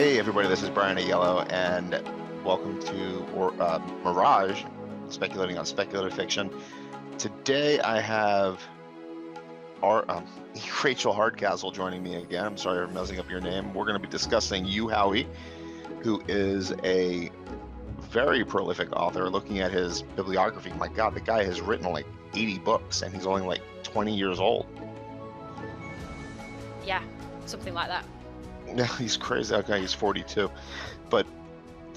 Hey everybody, this is Brian at Yellow, and welcome to Mirage, speculating on speculative fiction. Today I have E Rachael Hardcastle joining me again. I'm sorry for messing up your name. We're going to be discussing Hugh Howie, who is a very prolific author. Looking at his bibliography, my God, the guy has written like 80 books, and he's only like 20 years old. Yeah, something like that. Yeah, he's crazy. Okay, he's 42, but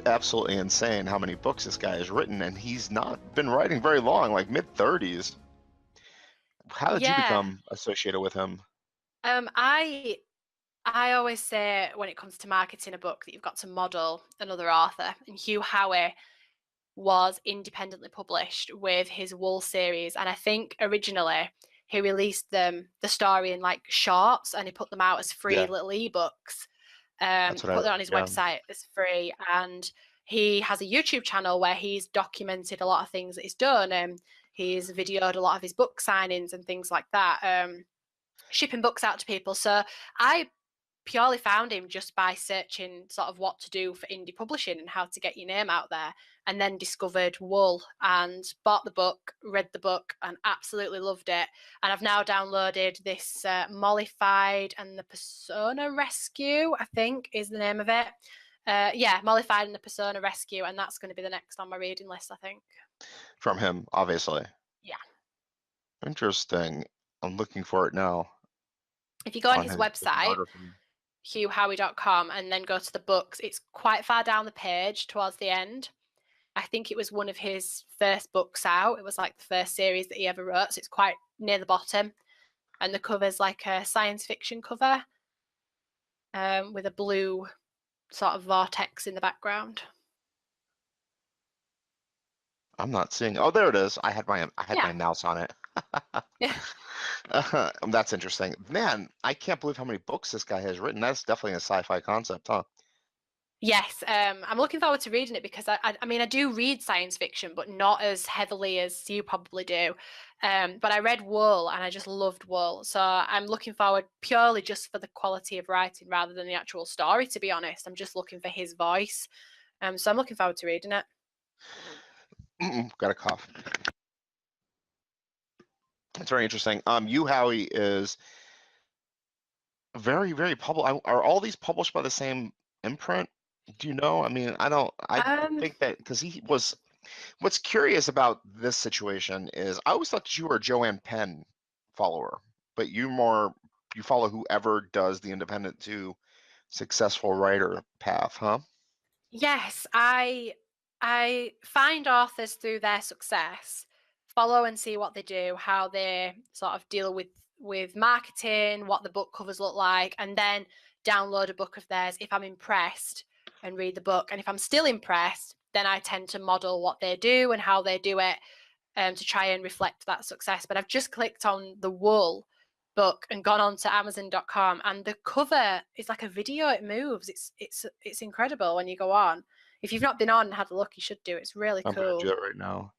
absolutely insane how many books this guy has written, and he's not been writing very long, like mid-30s. How did you Yeah. become associated with him? I always say when it comes to marketing a book that you've got to model another author, and Hugh Howie was independently published with his Wool series, and I think originally he released the story in like shorts, and he put them out as free Yeah, little ebooks. that's what I Put read. them on his Yeah. website as free, and he has a YouTube channel where he's documented a lot of things that he's done, and he's videoed a lot of his book signings and things like that. Shipping books out to people. So I purely found him just by searching sort of what to do for indie publishing and how to get your name out there, and then discovered Wool and bought the book, read the book, and absolutely loved it. And I've now downloaded this Mollified and the Persona Rescue, I think is the name of it. Yeah, Mollified and the Persona Rescue, and that's going to be the next on my reading list, I think. From him, obviously. Yeah. Interesting. I'm looking for it now If you go on on his his website, bibliography. hughhowie.com, and then go to the books, it's quite far down the page towards the end. I think it was one of his first books out. It was like the first series that he ever wrote, so it's quite near the bottom. And the cover's like a science fiction cover with a blue sort of vortex in the background. I'm not seeing. Oh, there it is. I had Yeah. my mouse on it. Yeah. That's interesting. Man, I can't believe how many books this guy has written. That's definitely a sci-fi concept, huh? Yes, I'm looking forward to reading it because I mean I do read science fiction, but not as heavily as you probably do. But I read Wool and I just loved Wool, so I'm looking forward purely just for the quality of writing rather than the actual story. To be honest, I'm just looking for his voice. So I'm looking forward to reading it. Got a cough. It's very interesting. Hugh Howie is very, very public. Are all these published by the same imprint? Do you know? I mean, I don't. I Um, think that because he was. What's curious about this situation is I always thought that you were a Joanne Penn follower, but you follow whoever does the independent to successful writer path, huh? yes, I find authors through their success, follow and see what they do, how they sort of deal with marketing, what the book covers look like, and then download a book of theirs if I'm impressed and read the book. And if I'm still impressed, then I tend to model what they do and how they do it to try and reflect that success. But I've just clicked on the Wool book and gone on to Amazon.com, and the cover is like a video. It moves. It's incredible when you go on. If you've not been on and had a look, you should do. It's really I'm gonna do cool. it right now.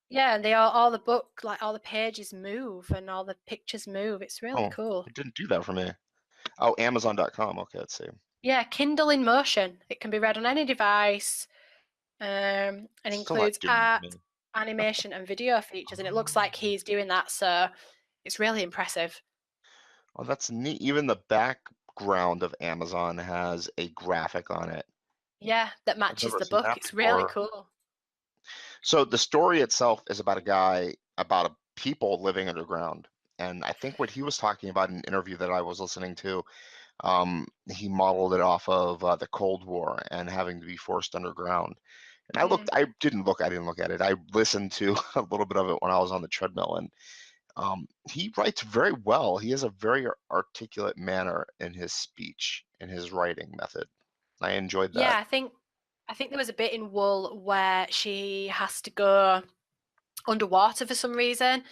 Yeah, and they all the book, like all the pages move and all the pictures move. It's really Oh, cool. it didn't do that for me. Oh, Amazon.com. Okay, let's see. Yeah, Kindle in motion. It can be read on any device, and Still not includes doing it for art, me. animation, and video features. And it looks like he's doing that, so it's really impressive. Oh, that's neat. Even the background of Amazon has a graphic on it. Yeah, that I've matches never the seen book. that It's really before. cool. So the story itself is about a guy, about a people living underground. And I think what he was talking about in an interview that I was listening to, he modeled it off of the Cold War and having to be forced underground. And Mm. I didn't look at it. I listened to a little bit of it when I was on the treadmill, and he writes very well. He has a very articulate manner in his speech, in his writing method. I enjoyed that. Yeah, I think there was a bit in Wool where she has to go underwater for some reason,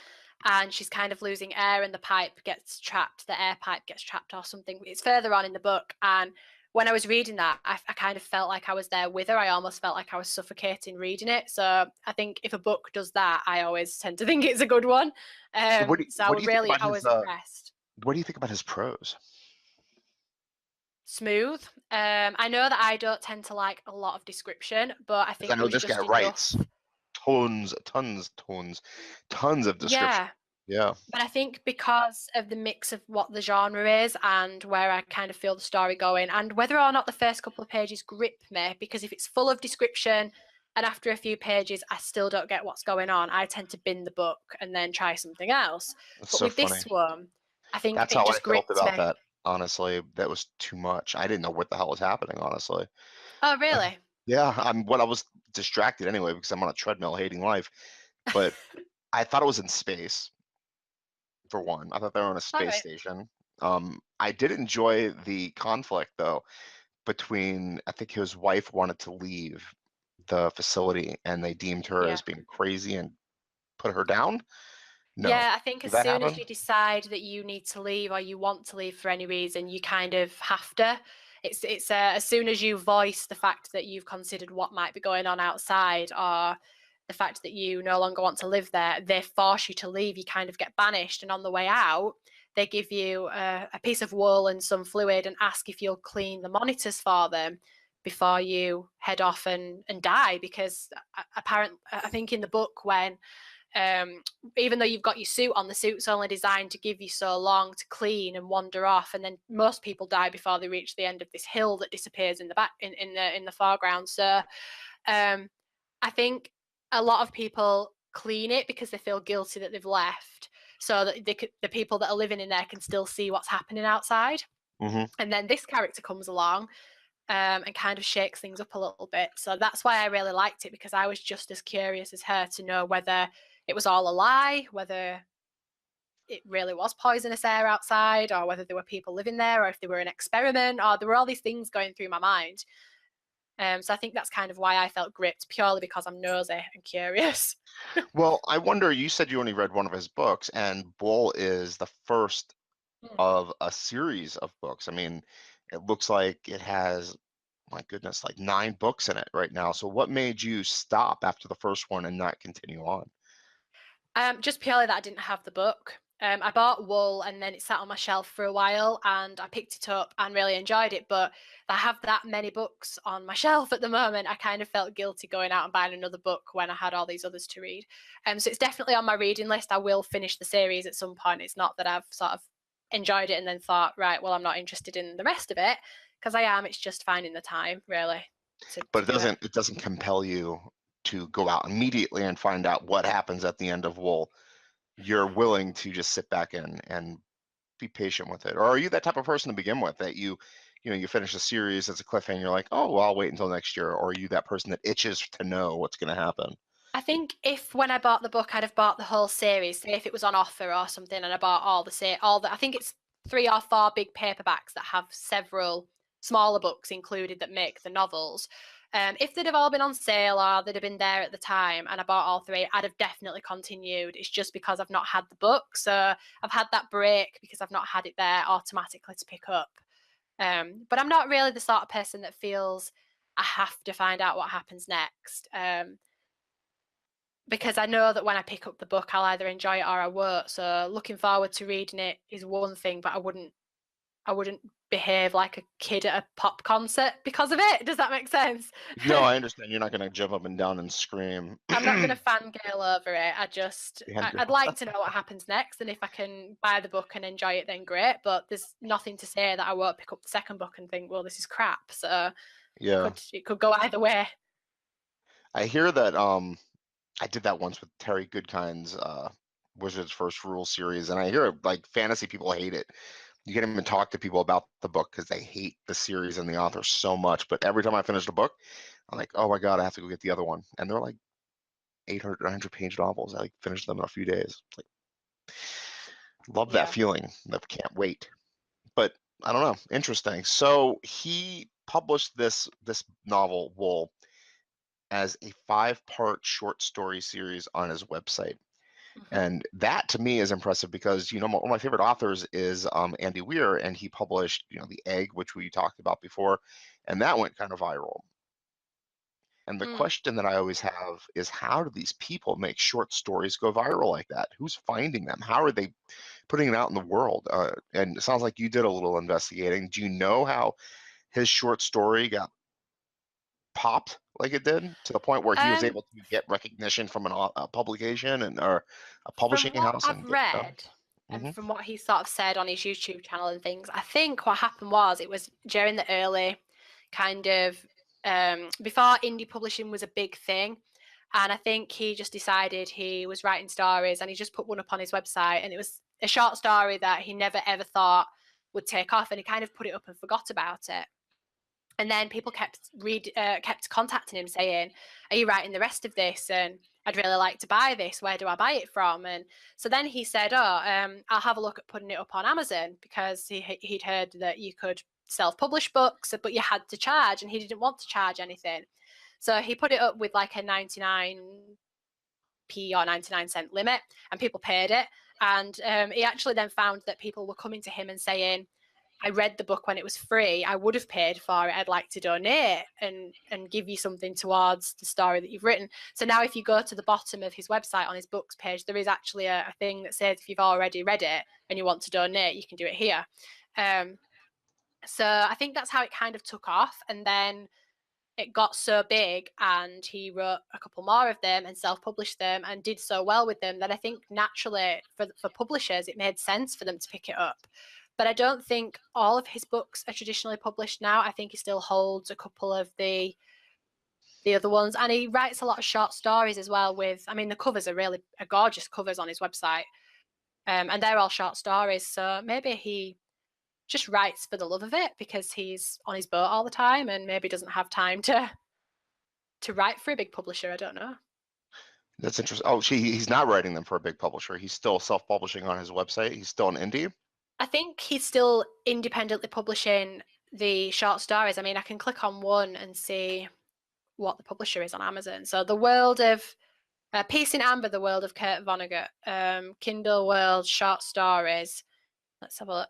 and she's kind of losing air, and the pipe gets trapped. The air pipe gets trapped or something. It's further on in the book, and when I was reading that, I kind of felt like I was there with her. I almost felt like I was suffocating reading it. So I think if a book does that, I always tend to think it's a good one. So What do you think about I his was impressed. what do you think about his prose? smooth. I know that I don't tend to like a lot of description, but I Because I think there know was this guy just writes enough. tons of description. Yeah. Yeah. But I think because of the mix of what the genre is and where I kind of feel the story going, and whether or not the first couple of pages grip me, because if it's full of description and after a few pages I still don't get what's going on, I tend to bin the book and then try something else. That's But so with funny. this one, I think That's it how I just felt gripped about me. that. Honestly, that was too much. I didn't know what the hell was happening, honestly. Oh, Uh, really? Yeah, I was distracted anyway because I'm on a treadmill hating life. But I thought it was in space, for one. I thought they were on a All space right. station. I did enjoy the conflict though between, I think his wife wanted to leave the facility and they deemed her Yeah. as being crazy and put her down. No. Yeah, I think Did as that soon as happen? you decide that you need to leave or you want to leave for any reason, you kind of have to. It's as soon as you voice the fact that you've considered what might be going on outside or the fact that you no longer want to live there, they force you to leave. You kind of get banished, and on the way out, they give you a piece of wool and some fluid and ask if you'll clean the monitors for them before you head off and die. Because apparently, I think in the book when um, even though you've got your suit on, the suit's only designed to give you so long to clean and wander off, and then most people die before they reach the end of this hill that disappears in the back in the foreground. So I think a lot of people clean it because they feel guilty that they've left, so that the people that are living in there can still see what's happening outside. Hmm. And then this character comes along and kind of shakes things up a little bit. So that's why I really liked it, because I was just as curious as her to know whether it was all a lie, whether it really was poisonous air outside, or whether there were people living there, or if they were an experiment, or there were all these things going through my mind. So I think that's kind of why I felt gripped, purely because I'm nosy and curious. Well, I wonder, you said you only read one of his books, and Bull is the first of a series of books. I mean, it looks like it has, my goodness, like 9 books in it right now. So what made you stop after the first one and not continue on? Just purely that I didn't have the book. I bought Wool and then it sat on my shelf for a while and I picked it up and really enjoyed it. But I have that many books on my shelf at the moment. I kind of felt guilty going out and buying another book when I had all these others to read. So it's definitely on my reading list. I will finish the series at some point. It's not that I've sort of enjoyed it and then thought, right, well, I'm not interested in the rest of it, because I am. It's just finding the time, really, But to do it. it doesn't compel you to go out immediately and find out what happens at the end of Wool. You're willing to just sit back and be patient with it. Or are you that type of person to begin with, that you finish a series as a cliffhanger, you're like, oh, well, I'll wait until next year? Or are you that person that itches to know what's going to happen? I think if when I bought the book, I'd have bought the whole series. Say if it was on offer or something, and I bought all the. I think it's 3 or 4 big paperbacks that have several smaller books included that make the novels. If they'd have all been on sale or they'd have been there at the time, and I bought all 3, I'd have definitely continued. It's just because I've not had the book, so I've had that break because I've not had it there automatically to pick up. But I'm not really the sort of person that feels I have to find out what happens next. Because I know that when I pick up the book, I'll either enjoy it or I won't. So looking forward to reading it is one thing, but I wouldn't behave like a kid at a pop concert because of it. Does that make sense? No, I understand. You're not going to jump up and down and scream. I'm not going to fangirl over it. Andrew. I'd like to know what happens next, and if I can buy the book and enjoy it, then great. But there's nothing to say that I won't pick up the second book and think, well, this is crap. So Yeah. it could go either way. I hear that I did that once with Terry Goodkind's Wizard's First Rule series, and I hear like fantasy people hate it. You can't even talk to people about the book because they hate the series and the author so much. But every time I finish the book, I'm like, oh my God, I have to go get the other one. And they're like 800, 900-page novels. I like finished them in a few days. Like, love that Yeah. feeling. I can't wait. But I don't know. Interesting. So he published this novel, Wool, as a 5-part short story series on his website. Hmm. And that to me is impressive because, one of my favorite authors is Andy Weir, and he published, The Egg, which we talked about before, and that went kind of viral. And the Mm. question that I always have is, how do these people make short stories go viral like that? Who's finding them? How are they putting it out in the world? And it sounds like you did a little investigating. Do you know how his short story got popped like it did, to the point where he was Um, able to get recognition from a publication and or a from publishing what house I've and get it done? read and Hmm. from what he sort of said on his YouTube channel and things, I think what happened was it was during the early kind of before indie publishing was a big thing. And I think he just decided he was writing stories and he just put one up on his website. And it was a short story that he never ever thought would take off. And he kind of put it up and forgot about it. And then people kept contacting him saying, "Are you writing the rest of this? And I'd really like to buy this. Where do I buy it from?" And so then he said, "Oh, I'll have a look at putting it up on Amazon," because he'd heard that you could self-publish books, but you had to charge, and he didn't want to charge anything. So he put it up with like a 99p or 99-cent limit, and people paid it. And he actually then found that people were coming to him and saying, "I read the book when it was free. I would have paid for it. I'd like to donate and give you something towards the story that you've written." So now if you go to the bottom of his website on his books page, there is actually a thing that says if you've already read it and you want to donate, you can do it here. Um, so I think that's how it kind of took off. And then it got so big and he wrote a couple more of them and self-published them and did so well with them that I think naturally for publishers it made sense for them to pick it up. But I don't think all of his books are traditionally published now. I think he still holds a couple of the other ones, and he writes a lot of short stories as well. I mean, the covers are gorgeous covers on his website, and they're all short stories. So maybe he just writes for the love of it because he's on his boat all the time and maybe doesn't have time to write for a big publisher. I don't know. That's interesting. Oh, he's not writing them for a big publisher. He's still self-publishing on his website. He's still an indie. I think he's still independently publishing the short stories. I mean, I can click on one and see what the publisher is on Amazon. So the world of Peace in Amber, the world of Kurt Vonnegut, Kindle World short stories. Let's have a look.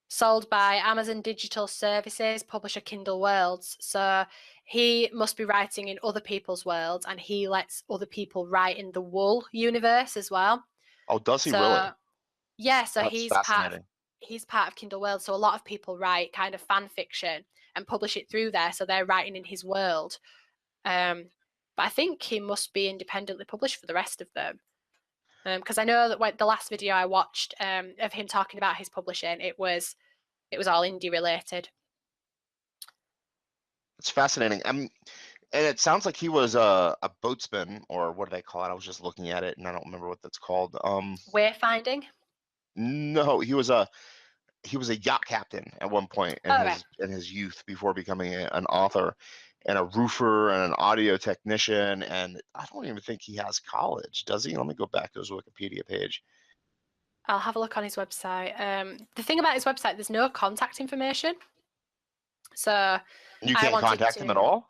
Sold by Amazon Digital Services, publisher Kindle Worlds. So he must be writing in other people's worlds, and he lets other people write in the Wool universe as well. Oh, does he really? So yeah, so That's fascinating. he's part of Kindle World. So a lot of people write kind of fan fiction and publish it through there. So they're writing in his world. But I think he must be independently published for the rest of them. Because I know that when the last video I watched of him talking about his publishing, it was all indie related. It's fascinating. And it sounds like he was a boatsman, or what do they call it? I was just looking at it and I don't remember what that's called. Wayfinding. No, he was a yacht captain at one point Oh, right. in his youth before becoming an author, and a roofer and an audio technician. And I don't even think he has college, does he? Let me go back to his Wikipedia page. I'll have a look on his website. The thing about his website, there's no contact information. So You I can't wanted contact him at to. all?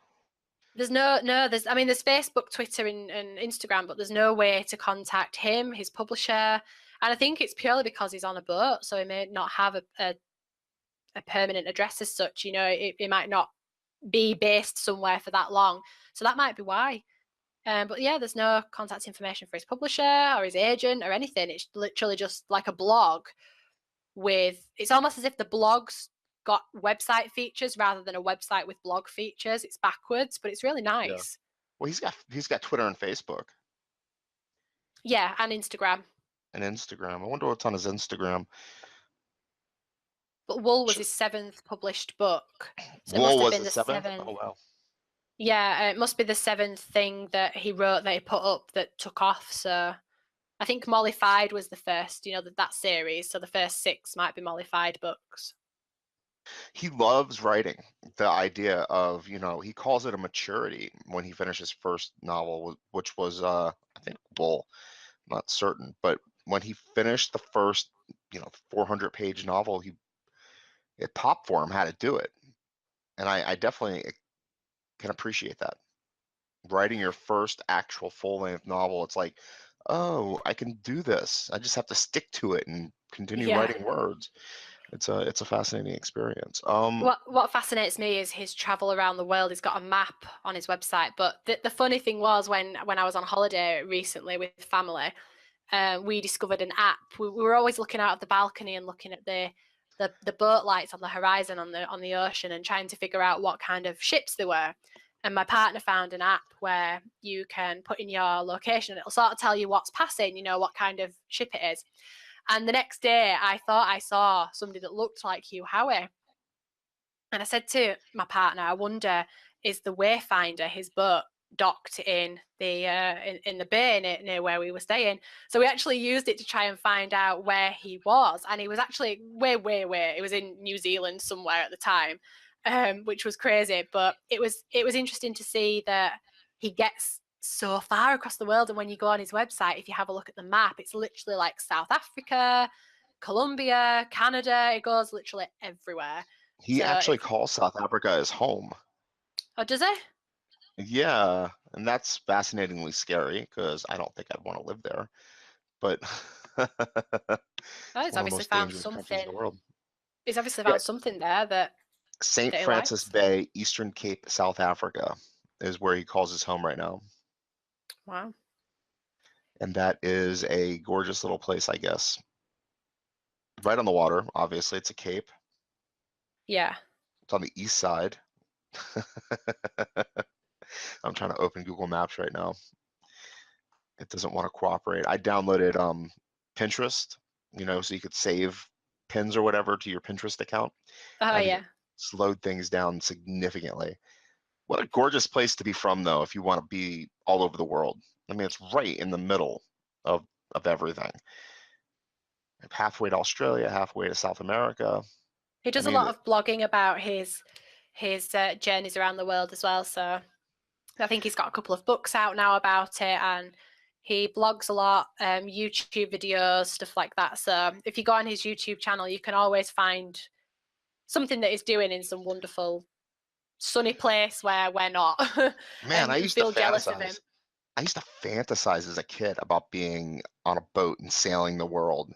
There's there's Facebook, Twitter, and Instagram, but there's no way to contact him, his publisher. And I think it's purely because he's on a boat, so he may not have a permanent address as such. You know, it might not be based somewhere for that long. So that might be why. But yeah, there's no contact information for his publisher or his agent or anything. It's literally just like a blog it's almost as if the blog's got website features rather than a website with blog features. It's backwards, but it's really Yeah. nice. Well, he's got Twitter and Facebook Yeah, and Instagram. and Instagram. I wonder what's on his Instagram. But Wool was his 7th published book. So it must Wool have was been the the seventh? seventh. Oh wow. Yeah, it must be the 7th thing that he wrote that he put up that took off. So I think Mollified was the first, that series. So the first 6 might be Mollified books. He loves writing. The idea of, he calls it a maturity when he finished his first novel, which was I think Bull, not certain, but when he finished the first 400-page novel, it popped for him how to do it. And I definitely can appreciate that. Writing your first actual full-length novel, it's like, oh, I can do this. I just have to stick to it and continue Yeah. writing words. it's a fascinating experience. What fascinates me is his travel around the world. He's got a map on his website. But the funny thing was when I was on holiday recently with family, we discovered an app. We were always looking out of the balcony and looking at the boat lights on the horizon on the ocean and trying to figure out what kind of ships they were. And my partner found an app where you can put in your location and it'll sort of tell you what's passing, what kind of ship it is. And the next day, I thought I saw somebody that looked like Hugh Howie. And I said to my partner, I wonder, is the Wayfinder, his boat, docked in the in the bay near where we were staying? So we actually used it to try and find out where he was, and he was actually way. It was in New Zealand somewhere at the time, which was crazy. But it was interesting to see that he gets so far across the world. And when you go on his website, if you have a look at the map, it's literally like South Africa, Colombia, Canada. It goes literally everywhere. He So actually if calls South Africa his home. Oh, does it? Yeah, and that's fascinatingly scary because I don't think I'd want to live there. But Oh, it's he's one of the obviously most found dangerous countries in the something. world. He's obviously Yeah, found something there St. that he Francis likes. Bay, Eastern Cape, South Africa is where he calls his home right now. Wow. And that is a gorgeous little place, I guess. Right on the water, obviously. It's a cape. Yeah. It's on the east side. I'm trying to open Google Maps right now. It doesn't want to cooperate. I downloaded Pinterest, so you could save pins or whatever to your Pinterest account, Oh, and it yeah. slowed things down significantly. What a gorgeous place to be from, though, if you want to be all over the world. I mean, it's right in the middle of everything. Halfway to Australia, halfway to South America. He I does a mean, lot of blogging about his journeys around the world as well. So I think he's got a couple of books out now about it, and he blogs a lot, YouTube videos, stuff like that. So if you go on his YouTube channel, you can always find something that he's doing in some wonderful sunny place where we're not, man, and feel jealous of him. I used to fantasize as a kid about being on a boat and sailing the world.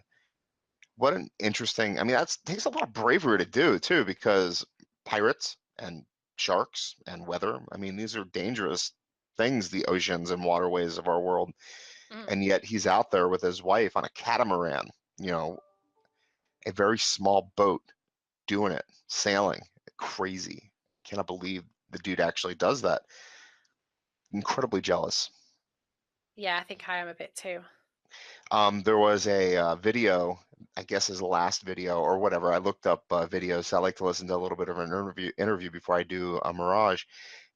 What an interesting, I mean, that takes a lot of bravery to do too, because pirates and sharks and weather, I mean, these are dangerous things, the oceans and waterways of our world. Mm. And yet he's out there with his wife on a catamaran, a very small boat, doing it, sailing. Crazy. Cannot believe the dude actually does that. Incredibly jealous. Yeah, I think I am a bit too. There was a video, I guess his last video or whatever. I looked up videos. So I like to listen to a little bit of an interview before I do a Mirage.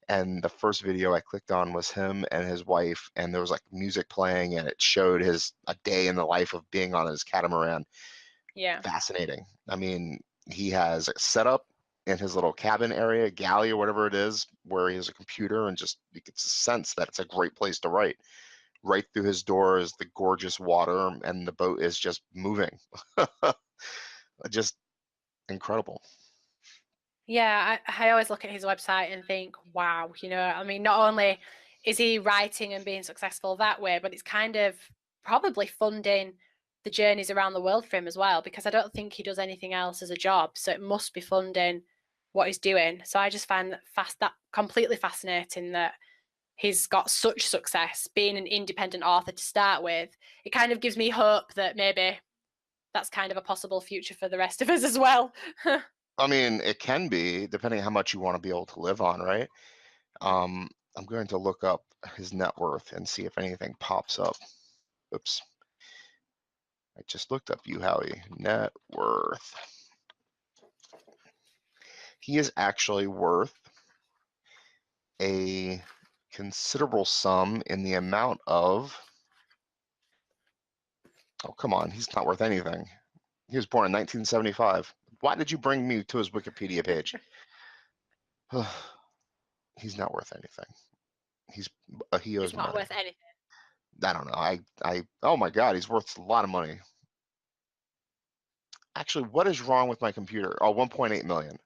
And the first video I clicked on was him and his wife, and there was like music playing, and it showed a day in the life of being on his catamaran. Yeah. Fascinating. I mean, he has a setup in his little cabin area, galley or whatever it is, where he has a computer, and just you get a sense that it's a great place to write. Right through his door is the gorgeous water, and the boat is just moving. Just incredible. Yeah, I always look at his website and think, wow, I mean, not only is he writing and being successful that way, but it's kind of probably funding the journeys around the world for him as well, because I don't think he does anything else as a job. So it must be funding what he's doing. So I just find that completely fascinating that he's got such success being an independent author to start with. It kind of gives me hope that maybe that's kind of a possible future for the rest of us as well. I mean, it can be, depending on how much you want to be able to live on, right? Mm. I'm going to look up his net worth and see if anything pops up. Oops. I just looked up Hugh Howie. Net worth. He is actually worth a considerable sum in the amount of, oh, come on, he's not worth anything. He was born in 1975. Why did you bring me to his Wikipedia page? He's not worth anything. He owes It's not money. worth anything. I don't know. Oh my God, he's worth a lot of money. Actually, what is wrong with my computer? Oh, 1.8 million.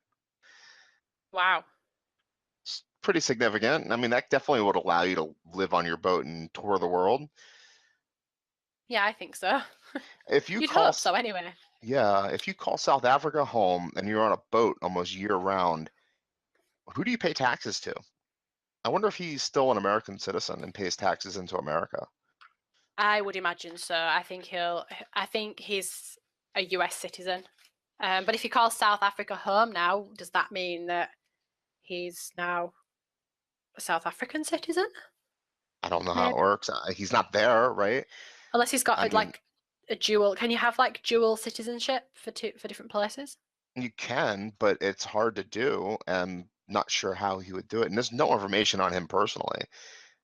Wow. It's pretty significant. I mean, that definitely would allow you to live on your boat and tour the world. Yeah, I think so. If you You'd call, hope so anyway. Yeah, if you call South Africa home and you're on a boat almost year round, who do you pay taxes to? I wonder if he's still an American citizen and pays taxes into America. I would imagine so. I think he's a US citizen. But if you call South Africa home now, does that mean that he's now a South African citizen? I don't know how it Maybe. works. He's not there, right? Unless he's got I mean, like a dual. Can you have like dual citizenship for different places? you can, but it's hard to do, and not sure how he would do it. And there's no information on him personally.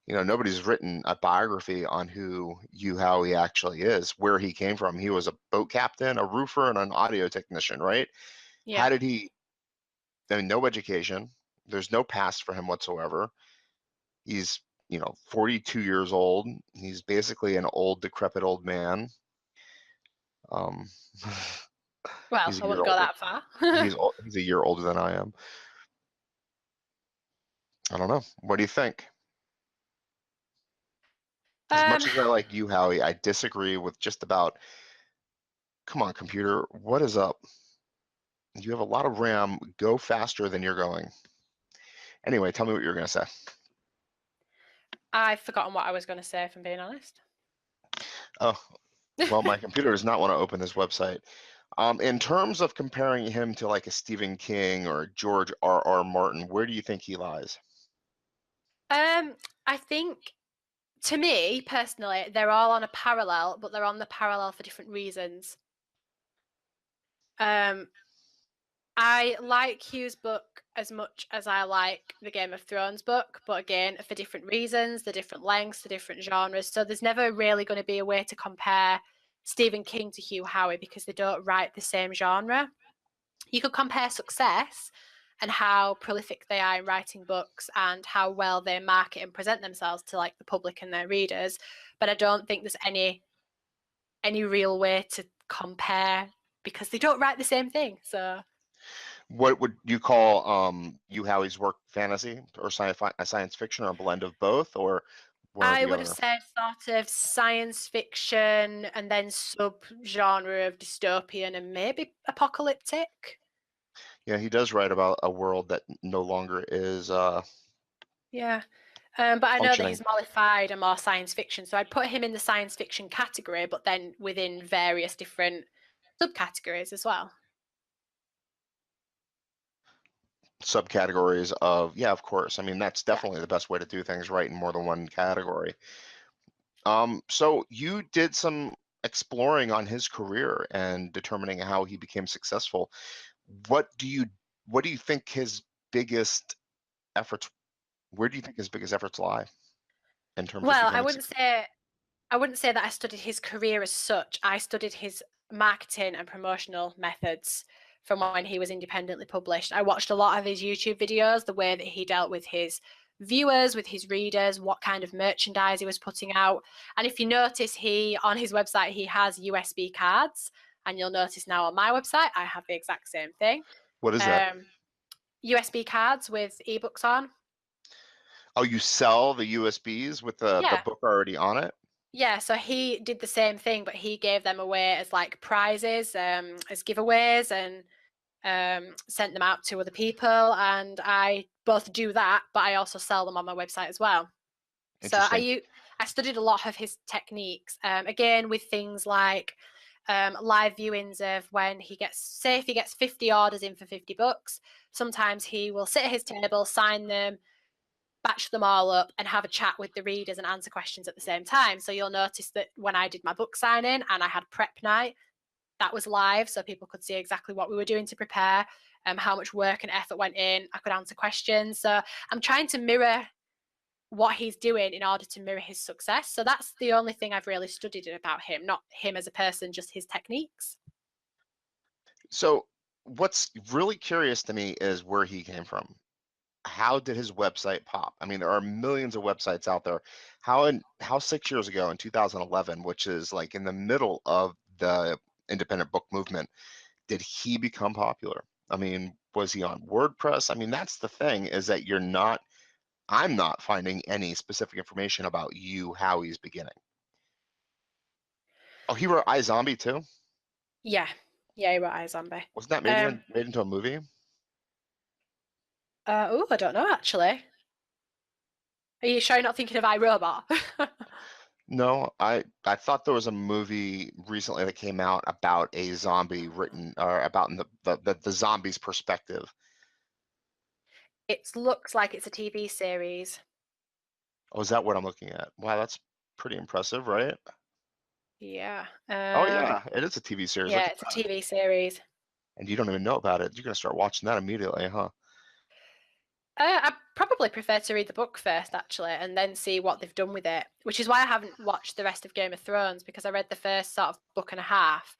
Nobody's written a biography on who Hugh Howie actually is, where he came from. He was a boat captain, a roofer, and an audio technician, right? Yeah. How did he, I mean, no education. There's no past for him whatsoever. He's, 42 years old. He's basically an old, decrepit old man. Um, Well, he's a I year wouldn't go older. that far. He's a year older than I am. I don't know. What do you think? As um, much as I like you, Howie, I disagree with just about. Come on, computer, what is up? You have a lot of RAM. Go faster than you're going. Anyway, tell me what you're going to say. I've forgotten what I was going to say, if I'm being honest. Oh, well, my computer does not want to open this website. In terms of comparing him to like a Stephen King or George R. Martin, where do you think he lies? I think to me personally, they're all on a parallel, but they're on the parallel for different reasons. Um, I like Hugh's book as much as I like the Game of Thrones book, but again, for different reasons, the different lengths, the different genres. So there's never really going to be a way to compare Stephen King to Hugh Howie because they don't write the same genre. You could compare success and how prolific they are in writing books and how well they market and present themselves to like the public and their readers, but I don't think there's any real way to compare because they don't write the same thing. So What would you call Hugh Howie's work fantasy or science fiction or a blend of both or one or I the would have other? said sort of science fiction and then sub genre of dystopian and maybe apocalyptic. Yeah, he does write about a world that no longer is Yeah. But I know that functioning. he's mollified and more science fiction, so I'd put him in the science fiction category, but then within various different subcategories as well. Subcategories of, yeah, of course. I mean, that's Yeah. definitely the best way to do things, right, in more than one category. So you did some exploring on his career and determining how he became successful. What do you what do you think his biggest efforts where do you think his biggest efforts lie in terms of Well, becoming successful? I wouldn't say that I studied his career as such. I studied his marketing and promotional methods from when he was independently published. I watched a lot of his YouTube videos, the way that he dealt with his viewers, with his readers, what kind of merchandise he was putting out. And if you notice, he on his website he has USB cards, and you'll notice now on my website I have the exact same thing. What is that? Um, USB cards with ebooks on. Oh, you sell the USBs with the Yeah, book already on it? yeah, so he did the same thing, but he gave them away as like prizes, as giveaways, and sent them out to other people. And I both do that, but I also sell them on my website as well. So Interesting. I studied a lot of his techniques, again with things like live viewings of when he gets, say, if he gets 50 orders in for 50 books, sometimes he will sit at his table, sign them, batch them all up and have a chat with the readers and answer questions at the same time. So you'll notice that when I did my book signing and I had prep night, that was live, so people could see exactly what we were doing to prepare, how much work and effort went in. I could answer questions. So I'm trying to mirror what he's doing in order to mirror his success. So that's the only thing I've really studied about him, not him as a person, just his techniques. So what's really curious to me is where he came from. How did his website pop? I mean, there are millions of websites out there. How 6 years ago in 2011, which is like in the middle of the independent book movement, did he become popular? I mean, was he on WordPress? I mean, that's the thing is that I'm not finding any specific information about you, how he's beginning. Oh, he wrote iZombie too? Yeah. Yeah, he wrote iZombie. Wasn't that made into a movie? I don't know actually. Are you sure you're not thinking of iRobot? No, I thought there was a movie recently that came out about a zombie written or about in the zombie's perspective. It looks like it's a TV series. Oh, is that what I'm looking at? Wow, that's pretty impressive, right? Yeah. Oh yeah, it is a TV series. Look Yeah, at it's a that. TV series. And you don't even know about it. You're gonna start watching that immediately, huh? I probably prefer to read the book first, actually, and then see what they've done with it. Which is why I haven't watched the rest of Game of Thrones, because I read the first sort of book and a half,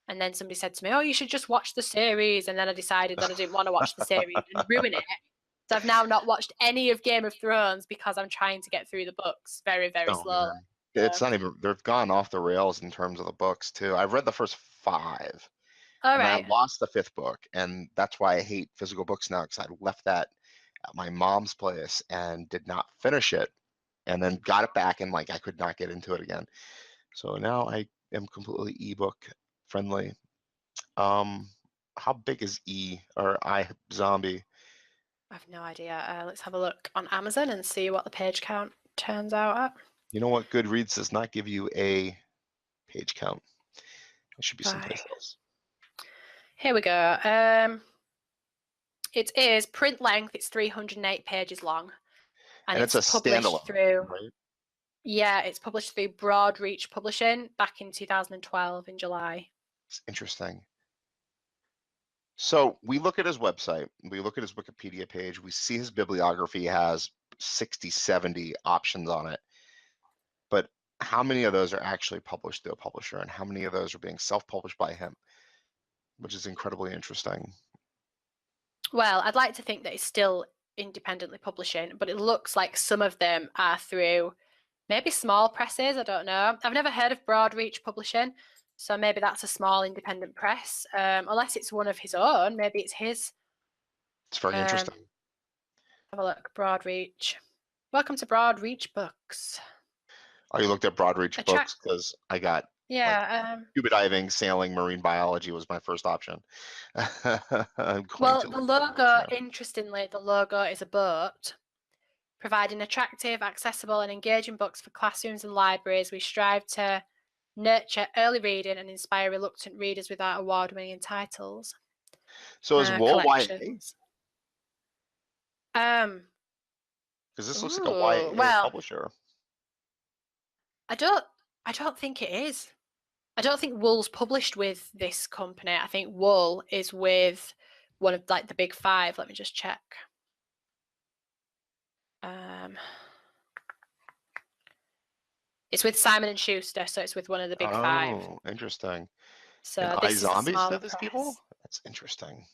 and then somebody said to me, "Oh, you should just watch the series." And then I decided that I didn't want to watch the series and ruin it. So I've now not watched any of Game of Thrones because I'm trying to get through the books very, very Oh slowly. man. So, It's not even, they've gone off the rails in terms of the books too. I've read the first five all and then I right. lost the fifth book. And that's why I hate physical books now because I left that at my mom's place and did not finish it and then got it back and like I could not get into it again. So now I am completely ebook friendly. Um, how big is E or I Zombie? I have no idea. Let's have a look on Amazon and see what the page count turns out at. You know what? Goodreads does not give you a page count. It should be Bye. someplace else. Here we go. It is print length. It's 308 pages long, and And it's it's a published standalone, through. right? Yeah, it's published through Broadreach Publishing back in 2012 in July. It's interesting. So we look at his website, we look at his Wikipedia page, we see his bibliography has 60, 70 options on it. But how many of those are actually published through a publisher and how many of those are being self-published by him, which is incredibly interesting. Well, I'd like to think that it's still independently publishing, but it looks like some of them are through maybe small presses. I don't know. I've never heard of Broadreach Publishing, so maybe that's a small independent press. Unless it's one of his own, maybe it's his. It's very Um, interesting. have a look. Broadreach. Welcome to Broadreach Books. Oh, you looked at Broadreach Attract. books because I got like Yeah. scuba diving, sailing, marine biology was my first option. I'm going Well, to the look at books logo, now. interestingly, the logo is a boat. Providing attractive, accessible, and engaging books for classrooms and libraries, we strive to nurture early reading and inspire reluctant readers with our award-winning titles. So is Wool YA? Collections. Um. Because this looks like a Ooh. YA Well, publisher. I don't. I don't think it is. I don't think Wool's published with this company. I think Wool is with one of like the big five. Let me just check. Um. It's with Simon and Schuster, so it's with one of the big five. Oh, interesting. And So this is the iZombies smaller did this people? press. That's interesting.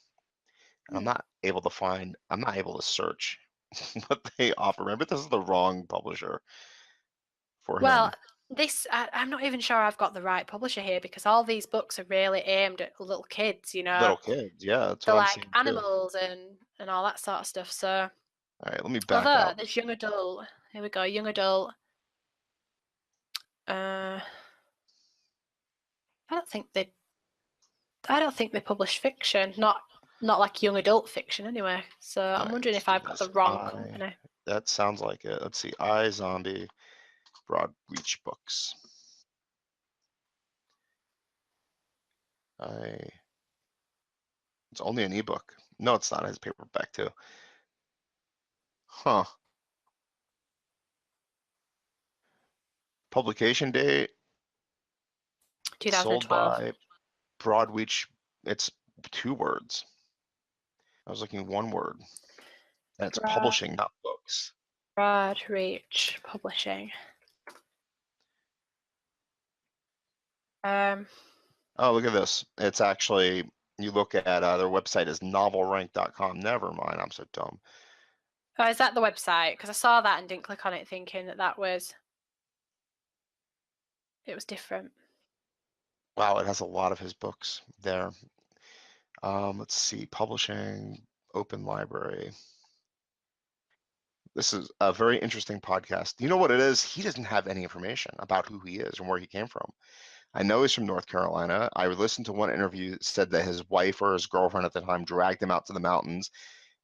And Hmm. I'm not able to search what they offer. Maybe this is the wrong publisher for Well, him. I'm not even sure I've got the right publisher here because all these books are really aimed at little kids, you know. Little kids, yeah, that's They're what I'm like seeing too. animals and all that sort of stuff. So, All right, let me back although out. this young adult, here we go, young adult. Uh, I don't think they, I don't think they publish fiction, not like young adult fiction anyway. So All I'm right, wondering let's if do I've got this. the wrong company. That sounds like it. Let's see. iZombie Broadreach Books. I It's only an ebook. No, it's not. It has paperback too. Huh. Publication date sold 2012. by Broadreach. It's 2 words. I was looking 1 word. And it's Broad, publishing, not books. Broadreach Publishing. Um, Oh, look at this. It's actually, you look at their website is novelrank.com. Never mind. I'm so dumb. oh, is that the website? Because I saw that and didn't click on it, thinking that it was different. Wow, it has a lot of his books there. Let's see. Publishing, open library. This is a very interesting podcast. You know what it is? He doesn't have any information about who he is and where he came from. I know he's from North Carolina. I listened to one interview that said that his wife or his girlfriend at the time dragged him out to the mountains,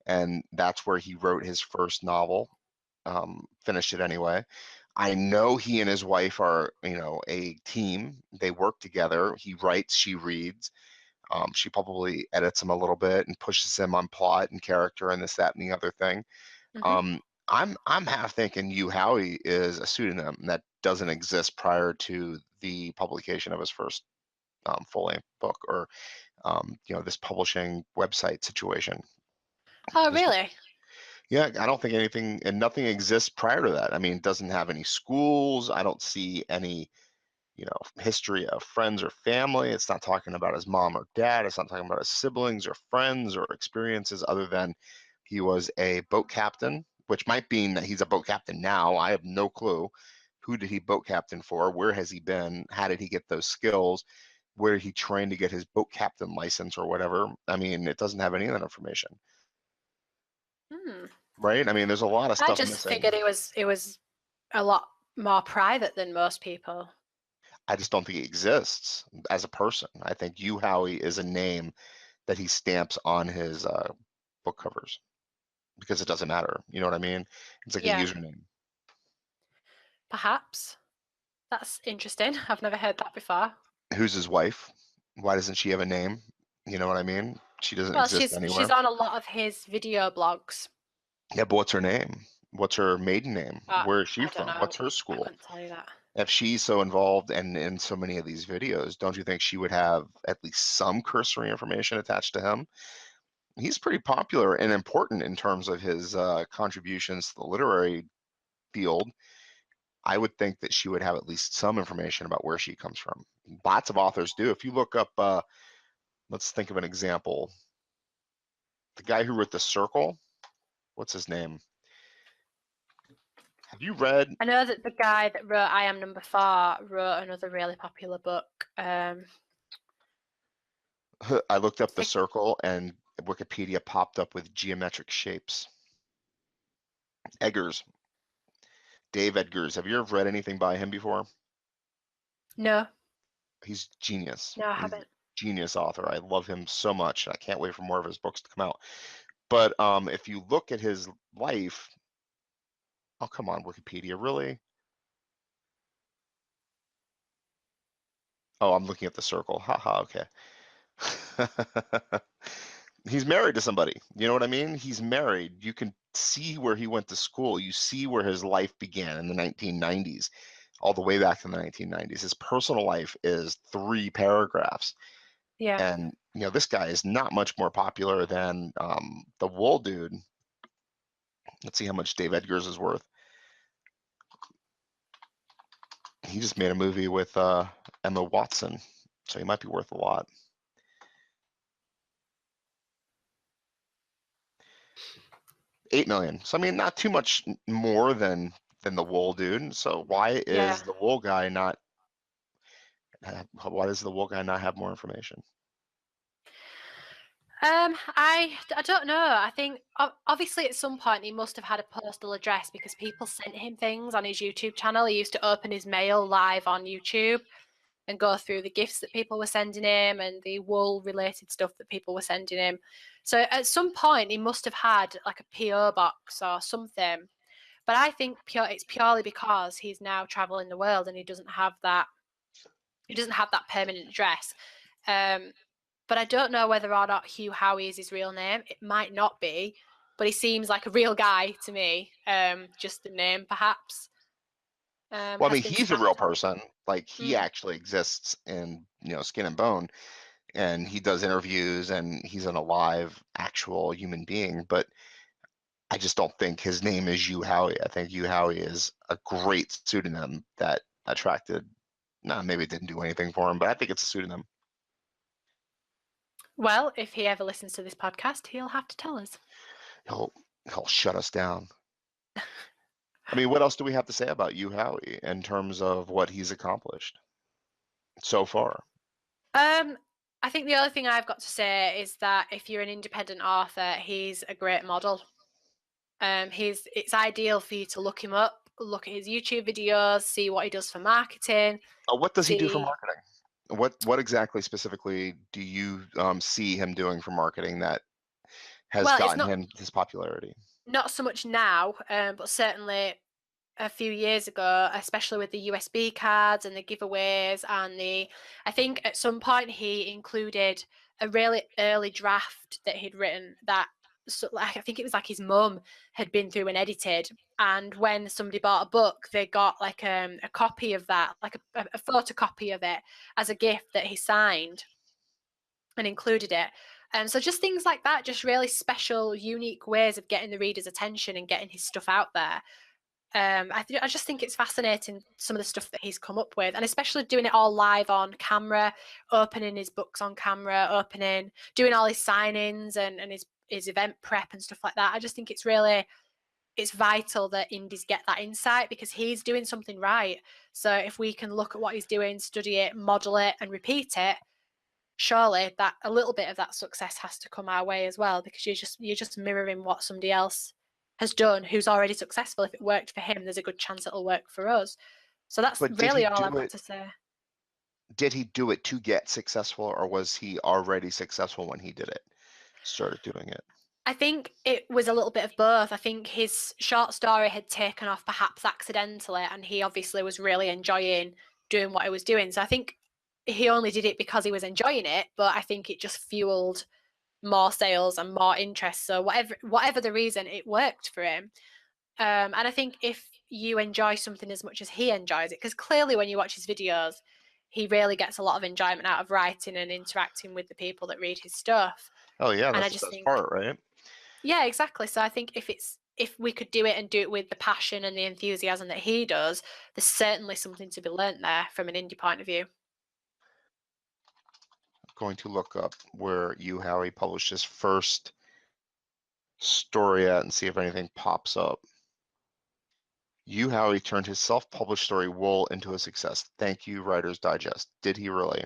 and that's where he wrote his first novel. Finished it anyway. I know he and his wife are, a team. They work together. He writes, she reads. She probably edits him a little bit and pushes him on plot and character and this, that, and the other thing. Hmm. I'm half thinking Hugh Howie is a pseudonym that doesn't exist prior to the publication of his first full-length book, or this publishing website situation. Oh, Just really? Yeah, I don't think anything, and nothing exists prior to that. I mean, it doesn't have any schools. I don't see any, history of friends or family. It's not talking about his mom or dad. It's not talking about his siblings or friends or experiences other than he was a boat captain, which might mean that he's a boat captain now. I have no clue. Who did he boat captain for? Where has he been? How did he get those skills? Where did he train to get his boat captain license or whatever? I mean, it doesn't have any of that information, Hmm. right? I mean, there's a lot of I stuff just missing. figured it was a lot more private than most people. I just don't think he exists as a person. I think Hugh Howie is a name that he stamps on his book covers because it doesn't matter. You know what I mean? It's like a Yeah, username. perhaps. That's interesting. I've never heard that before. Who's his wife? Why doesn't she have a name? You know what I mean? She doesn't Well, exist she's anywhere. on a lot of his video blogs. Yeah, but what's her name? What's her maiden name? But Where is she I don't from? know. What's her I school? couldn't tell you that. If she's so involved and in so many of these videos, don't you think she would have at least some cursory information attached to him? He's pretty popular and important in terms of his contributions to the literary field. I would think that she would have at least some information about where she comes from. Lots of authors do. If you look up, let's think of an example. The guy who wrote The Circle, what's his name? Have you read? I know that the guy that wrote I Am Number 4 wrote another really popular book. I looked up The Think- Circle and Wikipedia popped up with geometric shapes. Eggers, Dave Eggers. Have you ever read anything by him before? no, He's genius. no, I He's a haven't. genius author. I love him so much. I can't wait for more of his books to come out. But if you look at his life, oh, come on, Wikipedia, really? Oh, I'm looking at The Circle. Haha, okay. He's married to somebody. You know what I mean? He's married. You can see where he went to school. You see where his life began in the 1990s, all the way back to the 1990s. His personal life is 3 paragraphs. Yeah. And, this guy is not much more popular than the Wool dude. Let's see how much Dave Edgar's is worth. He just made a movie with Emma Watson, so he might be worth a lot. $8 million. So I mean, not too much more than the Wool dude. So why Yeah. is the Wool guy not? Why does the Wool guy not have more information? I don't know. I think obviously at some point he must have had a postal address because people sent him things on his YouTube channel. He used to open his mail live on YouTube and go through the gifts that people were sending him and the wool related stuff that people were sending him. So at some point he must have had like a PO box or something. But I think it's purely because he's now traveling the world and he doesn't have that permanent address. But I don't know whether or not Hugh Howie is his real name. It might not be, but he seems like a real guy to me. Just the name, perhaps, Well, I has mean, been he's a real stamped on. person. Like he Mm. actually exists in skin and bone, and he does interviews, and he's an alive, actual human being. But I just don't think his name is Hugh Howie. I think Hugh Howie is a great pseudonym that attracted. No, maybe it didn't do anything for him, but I think it's a pseudonym. Well, if he ever listens to this podcast, he'll have to tell us. He'll he'll shut us down. I mean, what else do we have to say about Hugh Howie in terms of what he's accomplished so far? I think the other thing I've got to say is that if you're an independent author, he's a great model. It's ideal for you to look him up, look at his YouTube videos, see what he does for marketing, What does he do for see marketing? What exactly specifically do you see him doing for marketing that has Well, it's gotten him his popularity? not so much now, but certainly a few years ago, especially with the USB cards and the giveaways and I think at some point he included a really early draft that he'd written that, so like I think it was like his mum had been through and edited, and when somebody bought a book, they got like a copy of that, like a photocopy of it as a gift that he signed and included it. So just things like that, just really special, unique ways of getting the reader's attention and getting his stuff out there. I just think it's fascinating, some of the stuff that he's come up with, and especially doing it all live on camera, opening his books on camera, doing all his signings and his event prep and stuff like that. I just think it's vital that indies get that insight, because he's doing something right. So if we can look at what he's doing, study it, model it, and repeat it, surely that a little bit of that success has to come our way as well, because you're just mirroring what somebody else has done who's already successful. If it worked for him, there's a good chance it'll work for us. So that's But really all I've got to say. did he do it to get successful, or was he already successful when he did it? Started doing it. I think it was a little bit of both. I think his short story had taken off perhaps accidentally, and he obviously was really enjoying doing what he was doing. So I think he only did it because he was enjoying it, but I think it just fueled more sales and more interest. So whatever the reason, it worked for him. And I think if you enjoy something as much as he enjoys it, because clearly when you watch his videos, he really gets a lot of enjoyment out of writing and interacting with the people that read his stuff. Oh yeah, And I that's the just best think, part, right? yeah, exactly. So I think if we could do it and do it with the passion and the enthusiasm that he does, there's certainly something to be learnt there from an indie point of view. Going to look up where Hugh Howie published his first story at and see if anything pops up. Hugh Howie turned his self-published story Wool into a success. Thank you, Writer's Digest. Did he really?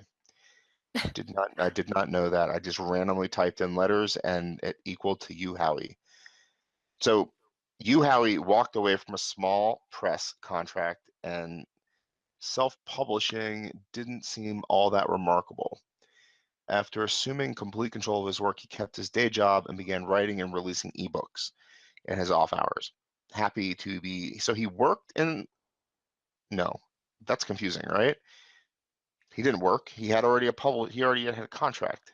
I did not know that. I just randomly typed in letters and it equaled to Hugh Howie. So Hugh Howie walked away from a small press contract, and self-publishing didn't seem all that remarkable. After assuming complete control of his work, he kept his day job and began writing and releasing ebooks in his off hours. Happy to be, so he worked in, no, that's confusing, right? He didn't work. He already had a contract.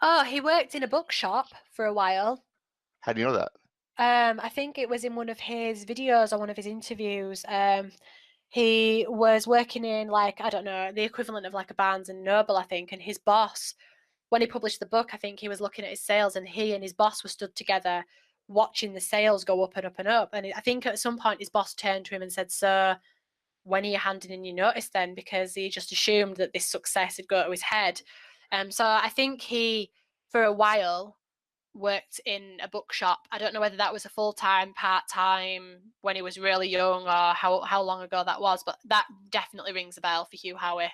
Oh, he worked in a bookshop for a while. How do you know that? I think it was in one of his videos or one of his interviews. He was working in, like, I don't know, the equivalent of like a Barnes and Noble, I think. And his boss, when he published the book, I think he was looking at his sales, and he and his boss were stood together watching the sales go up and up and up. And I think at some point his boss turned to him and said, "Sir, when are you handing in your notice then?" Because he just assumed that this success had got to his head. So I think he, for a while, worked in a bookshop. I don't know whether that was a full-time, part-time, when he was really young, or how long ago that was, but that definitely rings a bell for Hugh Howie.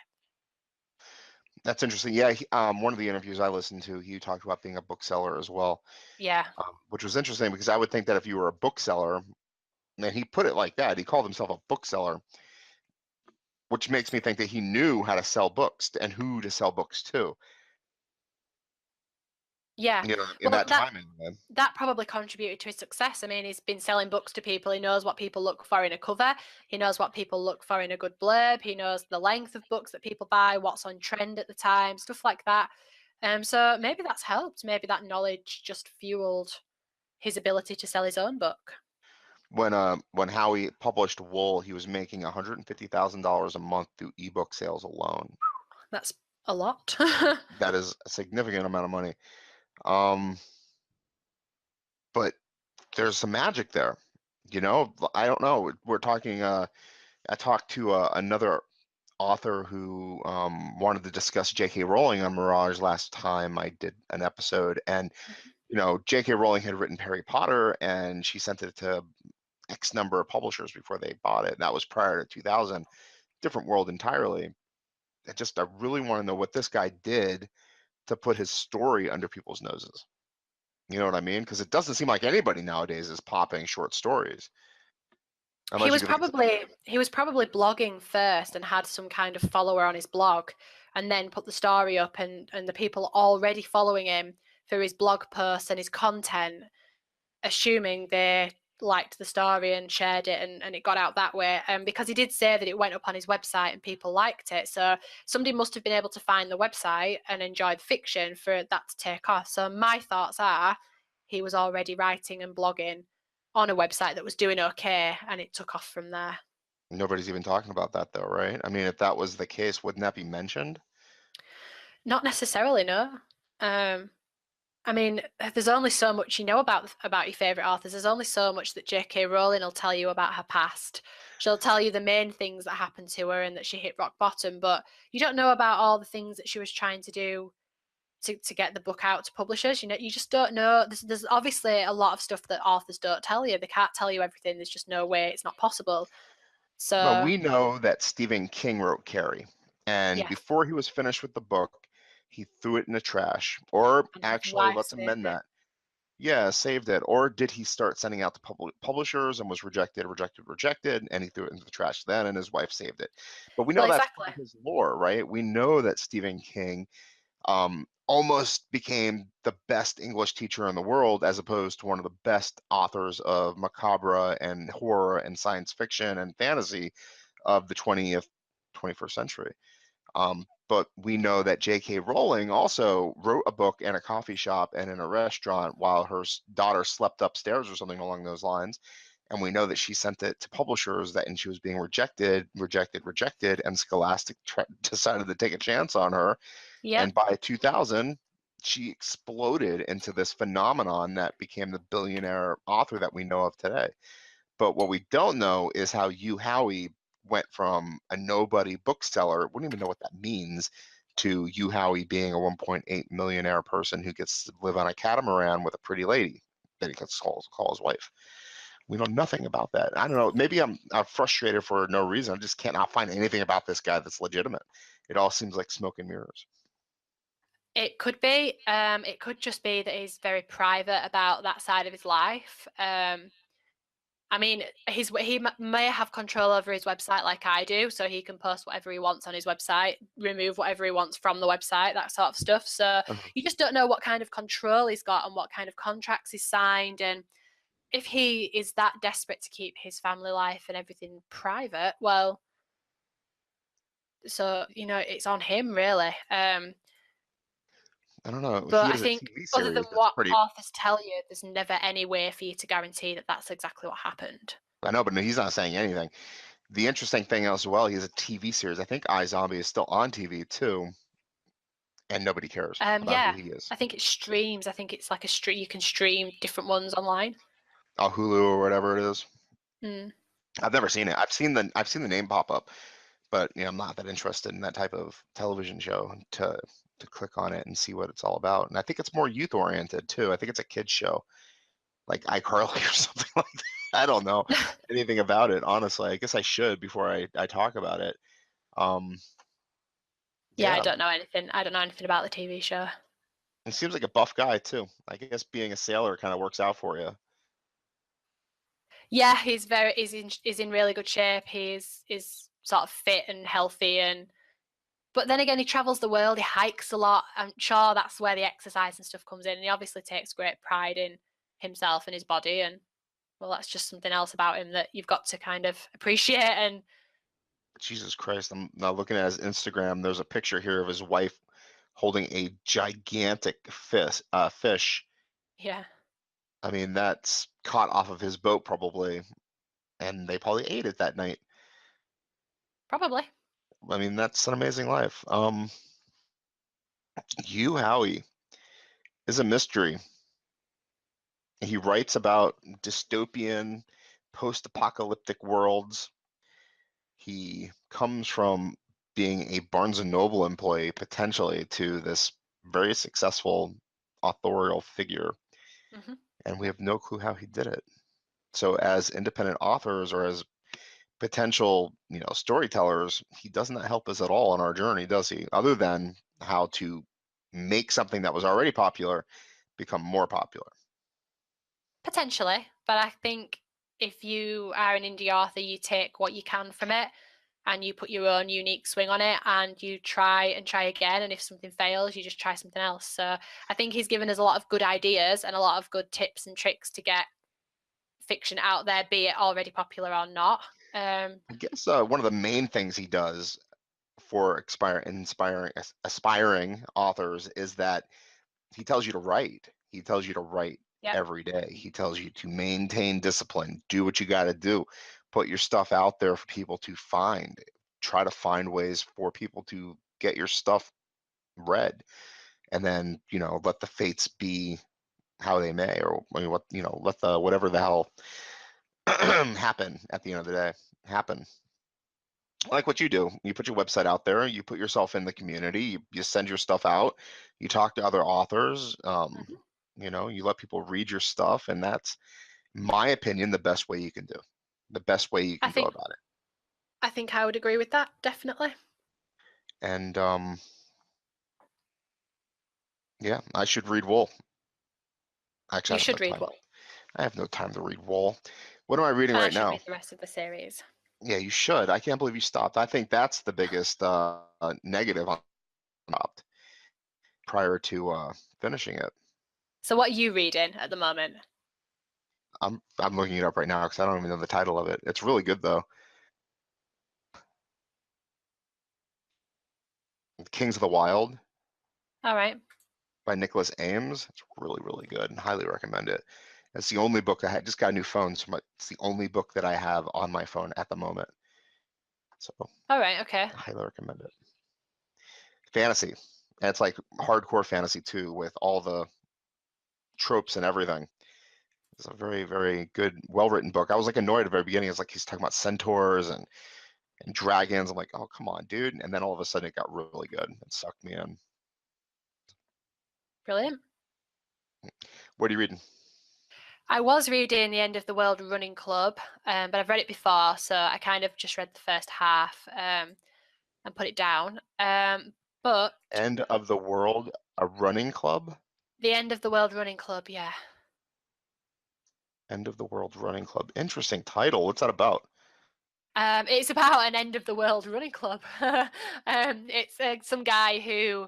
That's interesting. Yeah, one of the interviews I listened to, he talked about being a bookseller as well, Yeah. which was interesting because I would think that if you were a bookseller, and he put it like that, he called himself a bookseller, which makes me think that he knew how to sell books and who to sell books to. Yeah. You know, in Well, that time anyway. that probably contributed to his success. I mean, he's been selling books to people. He knows what people look for in a cover. He knows what people look for in a good blurb. He knows the length of books that people buy, what's on trend at the time, stuff like that. So maybe that's helped. Maybe that knowledge just fueled his ability to sell his own book. When Howie published Wool, he was making $150,000 a month through ebook sales alone. That's a lot. That is a significant amount of money. But there's some magic there. You know, I don't know. We're talking. I talked to another author who wanted to discuss J.K. Rowling on Mirage last time I did an episode, and you know, J.K. Rowling had written Harry Potter, and she sent it to X number of publishers before they bought it. And that was prior to 2000. Different world entirely. I really want to know what this guy did to put his story under people's noses. You know what I mean? Because it doesn't seem like anybody nowadays is popping short stories. He Unless you was could think of probably he was probably blogging first and had some kind of follower on his blog, and then put the story up, and the people already following him through his blog posts and his content, assuming they liked the story and shared it, and it got out that way. Because he did say that it went up on his website and people liked it, so somebody must have been able to find the website and enjoy the fiction for that to take off. So my thoughts are he was already writing and blogging on a website that was doing okay, and it took off from there. Nobody's even talking about that though, right? I mean, if that was the case, wouldn't that be mentioned? Not necessarily, no. um I mean, there's only so much you know about your favorite authors. There's only so much that J.K. Rowling will tell you about her past. She'll tell you the main things that happened to her and that she hit rock bottom, but you don't know about all the things that she was trying to do to get the book out to publishers. You know, you just don't know. There's obviously a lot of stuff that authors don't tell you. They can't tell you everything. There's just no way. It's not possible. Well, So we know that Stephen King wrote Carrie, and yeah, before he was finished with the book, he threw it in the trash. Or and his actually, wife let's saved amend it. that. Yeah, saved it. Or did he start sending out to publishers and was rejected, rejected, rejected, and he threw it into the trash then, and his wife saved it. But we Well, know that's part exactly. of his lore, right? We know that Stephen King almost became the best English teacher in the world, as opposed to one of the best authors of macabre and horror and science fiction and fantasy of the 20th, 21st century. But we know that J.K. Rowling also wrote a book in a coffee shop and in a restaurant while her daughter slept upstairs or something along those lines. And we know that she sent it to publishers and she was being rejected, rejected, rejected. And Scholastic decided to take a chance on her. Yep. And by 2000, she exploded into this phenomenon that became the billionaire author that we know of today. But what we don't know is how Hugh Howie went from a nobody bookseller, wouldn't even know what that means, to Hugh Howie being a 1.8 millionaire person who gets to live on a catamaran with a pretty lady that he gets to call his wife. We know nothing about that. I don't know. Maybe I'm frustrated for no reason. I just cannot find anything about this guy that's legitimate. It all seems like smoke and mirrors. It could be. It could just be that he's very private about that side of his life. I mean, he may have control over his website like I do, so he can post whatever he wants on his website, remove whatever he wants from the website, that sort of stuff. So Uh-huh. you just don't know what kind of control he's got and what kind of contracts he's signed. And if he is that desperate to keep his family life and everything private, well, so it's on him really. I don't know. He But I has a think, TV other than series that's what pretty. authors tell you, there's never any way for you to guarantee that that's exactly what happened. I know, but he's not saying anything. The interesting thing as well, he has a TV series. I think iZombie is still on TV too, and nobody cares about who Yeah, he is. I think it streams. I think it's like a stream. You can stream different ones online. Oh, Hulu or whatever it is. Mm. I've never seen it. I've seen the name pop up, but I'm not that interested in that type of television show to click on it and see what it's all about. And I think it's more youth oriented too. I think it's a kids show, like iCarly or something like that. I don't know anything about it, honestly. I guess I should before I talk about it. Um, Yeah, I yeah, don't know anything. I don't know anything about the TV show. he seems like a buff guy too. I guess being a sailor kind of works out for you. Yeah, he's in really good shape. He's sort of fit and healthy, and but then again, he travels the world. He hikes a lot. I'm sure that's where the exercise and stuff comes in. And he obviously takes great pride in himself and his body, and well, that's just something else about him that you've got to kind of appreciate. And Jesus Christ, I'm now looking at his Instagram. There's a picture here of his wife holding a gigantic fish. yeah, I mean, that's caught off of his boat probably, and they probably ate it that night. probably. I mean, that's an amazing life. Hugh Howie is a mystery. He writes about dystopian, post-apocalyptic worlds. He comes from being a Barnes and Noble employee potentially to this very successful authorial figure, Hmm. and we have no clue how he did it. So, as independent authors or as potential, storytellers, he does not help us at all on our journey, does he? Other than how to make something that was already popular become more popular. Potentially, but I think if you are an indie author, you take what you can from it. and you put your own unique swing on it, and you try and try again, and if something fails, you just try something else. So I think he's given us a lot of good ideas and a lot of good tips and tricks to get fiction out there, be it already popular or not. I guess one of the main things he does for aspiring authors is that he tells you to write. He tells you to write Yep. every day. He tells you to maintain discipline, do what you got to do, put your stuff out there for people to find, try to find ways for people to get your stuff read, and then, let the fates be how they may, or what, let the whatever the hell happen at the end of the day happen. Like what you do, you put your website out there, you put yourself in the community, you send your stuff out, you talk to other authors, you let people read your stuff, and that's, in my opinion, the best way you can do, the best way you I can go think about it. I think I would agree with that, definitely. And yeah, I should read Wool. Actually, You I don't should have read time. Wool, I have no time to read Wool. What am I reading and I right should now? read the rest of the series. Yeah, you should. I can't believe you stopped. I think that's the biggest negative on stopped prior to finishing it. So what are you reading at the moment? I'm looking it up right now because I don't even know the title of it. It's really good though. Kings of the Wild All right. by Nicholas Ames. It's really, really good and highly recommend it. It's the only book I had. Just got a new phone, so it's the only book that I have on my phone at the moment. So All right. Okay. I highly recommend it. Fantasy. And it's like hardcore fantasy too, with all the tropes and everything. It's a very, very good, well-written book. I was like annoyed at the very beginning. It's like he's talking about centaurs and dragons. I'm like, oh, come on, dude. And then all of a sudden it got really good. It sucked me in. Brilliant. What are you reading? I was reading The End of the World Running Club, but I've read it before, so I kind of just read the first half and put it down. But End of the World, a running club? The End of the World Running Club, yeah. End of the World Running Club. Interesting title. What's that about? It's about an end of the world running club. It's some guy who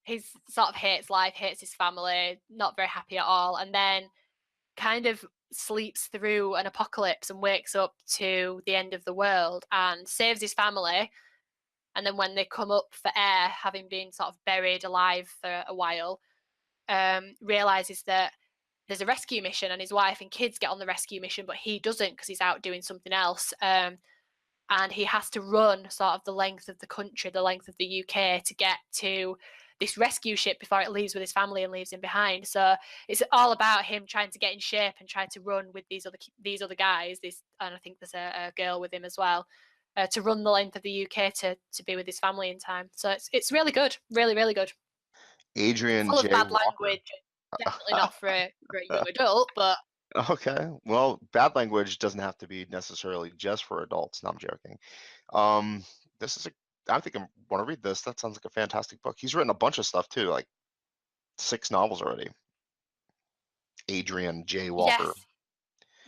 he's sort of hates life, hates his family, not very happy at all, and then kind of sleeps through an apocalypse and wakes up to the end of the world and saves his family. And then when they come up for air, having been sort of buried alive for a while, realizes that there's a rescue mission and his wife and kids get on the rescue mission, but he doesn't because he's out doing something else. And he has to run sort of the length of the country, the length of the UK to get to this rescue ship before it leaves with his family and leaves him behind. So it's all about him trying to get in shape and try to run with these other guys. And I think there's a girl with him as well. To run the length of the UK to be with his family in time. So it's really good, really, really good. Adrian Full of J. bad Walker. language, definitely not for a young adult, but Okay. Well, bad language doesn't have to be necessarily just for adults. No, I'm joking. Um, this is I think I want to read this. That sounds like a fantastic book. He's written a bunch of stuff too, like 6 novels already. Adrian J. Walker. yes.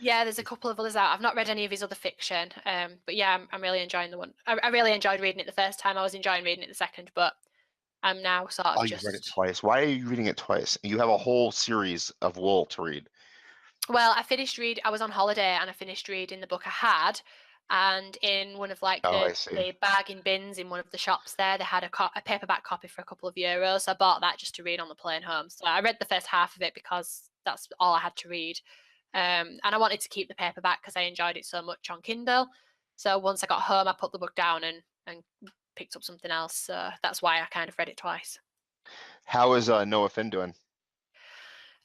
Yeah, there's a couple of others out. I've not read any of his other fiction, but yeah, I'm really enjoying the one. I really enjoyed reading it the first time. I was enjoying reading it the second, but I'm now sort Oh, of you've read it just. twice. Why are you reading it twice? You have a whole series of Wool to read. Well, I was on holiday and I finished reading the book I had, and in one of like Oh, the I see. the bargain bins in one of the shops there, they had a paperback copy for a couple of euros. So I bought that just to read on the plane home. So I read the first half of it because that's all I had to read. And I wanted to keep the paperback because I enjoyed it so much on Kindle. So once I got home, I put the book down and picked up something else. So that's why I kind of read it twice. How is Noah Finn doing?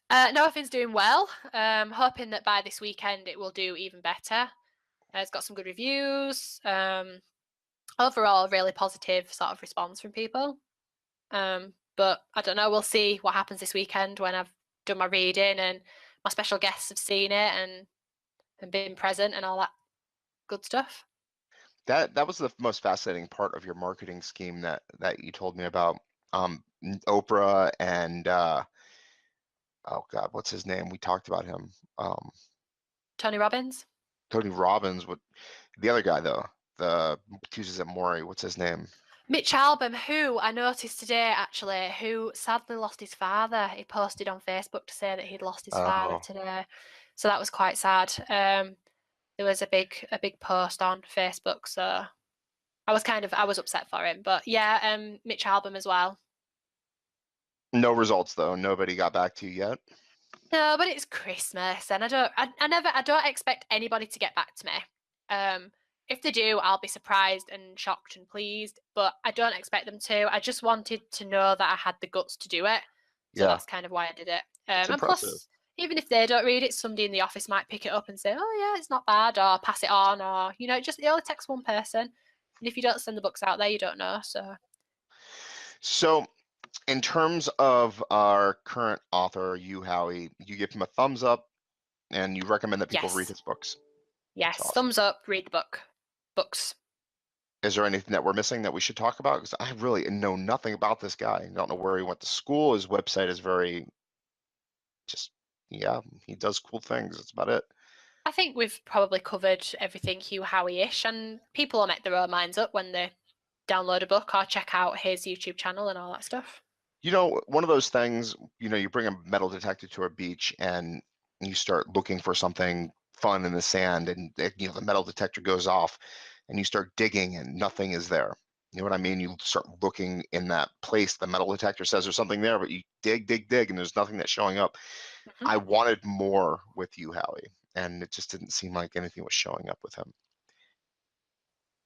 Noah Finn's doing well. Hoping that by this weekend it will do even better. It's got some good reviews. Overall, really positive sort of response from people. But I don't know. We'll see what happens this weekend when I've done my reading and my special guests have seen it and been present and all that good stuff. That was the most fascinating part of your marketing scheme that you told me about. Oprah and oh God, what's his name? We talked about him. Tony Robbins. Tony Robbins. What the other guy though? the Tuesdays at Maury. What's his name? Mitch Albom, who I noticed today actually, who sadly lost his father. He posted on Facebook to say that he'd lost his father Oh, today, so that was quite sad. There was a big post on Facebook, so I was upset for him. But yeah, Mitch Albom as well. no results though. Nobody got back to you yet. No, but it's Christmas, and I don't expect anybody to get back to me. If they do, I'll be surprised and shocked and pleased, but I don't expect them to. I just wanted to know that I had the guts to do it, so Yeah, that's kind of why I did it. it's And impressive. plus, even if they don't read it, somebody in the office might pick it up and say, "Oh yeah, it's not bad," or pass it on, or it only takes one person. And if you don't send the books out there, you don't know. So So, in terms of our current author, Hugh Howie, you give him a thumbs up and you recommend that people read yes, his books. That's yes, awesome. thumbs up. Read the book, books. Is there anything that we're missing that we should talk about? Because I really know nothing about this guy. I don't know where he went to school. His website is very just, yeah, he does cool things. That's about it. I think we've probably covered everything Hugh Howie-ish, and people will make their own minds up when they download a book or check out his YouTube channel and all that stuff. One of those things, you bring a metal detector to a beach and you start looking for something fun in the sand, and the metal detector goes off and you start digging and nothing is there. You know what I mean? You start looking in that place. The metal detector says there's something there, but you dig, dig, dig, and there's nothing that's showing up. Mm-hmm. I wanted more with you, Howie, and it just didn't seem like anything was showing up with him.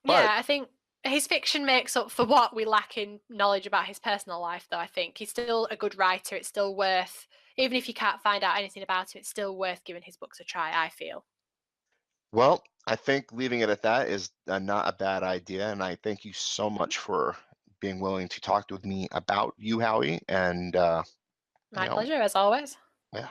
But Yeah, I think his fiction makes up for what we lack in knowledge about his personal life, though. I think he's still a good writer. It's still worth, even if you can't find out anything about him, it's still worth giving his books a try, I feel. well, I think leaving it at that is not a bad idea, and I thank you so Mhm. much for being willing to talk with me about you, Howie, and you My know, pleasure, as always. yeah.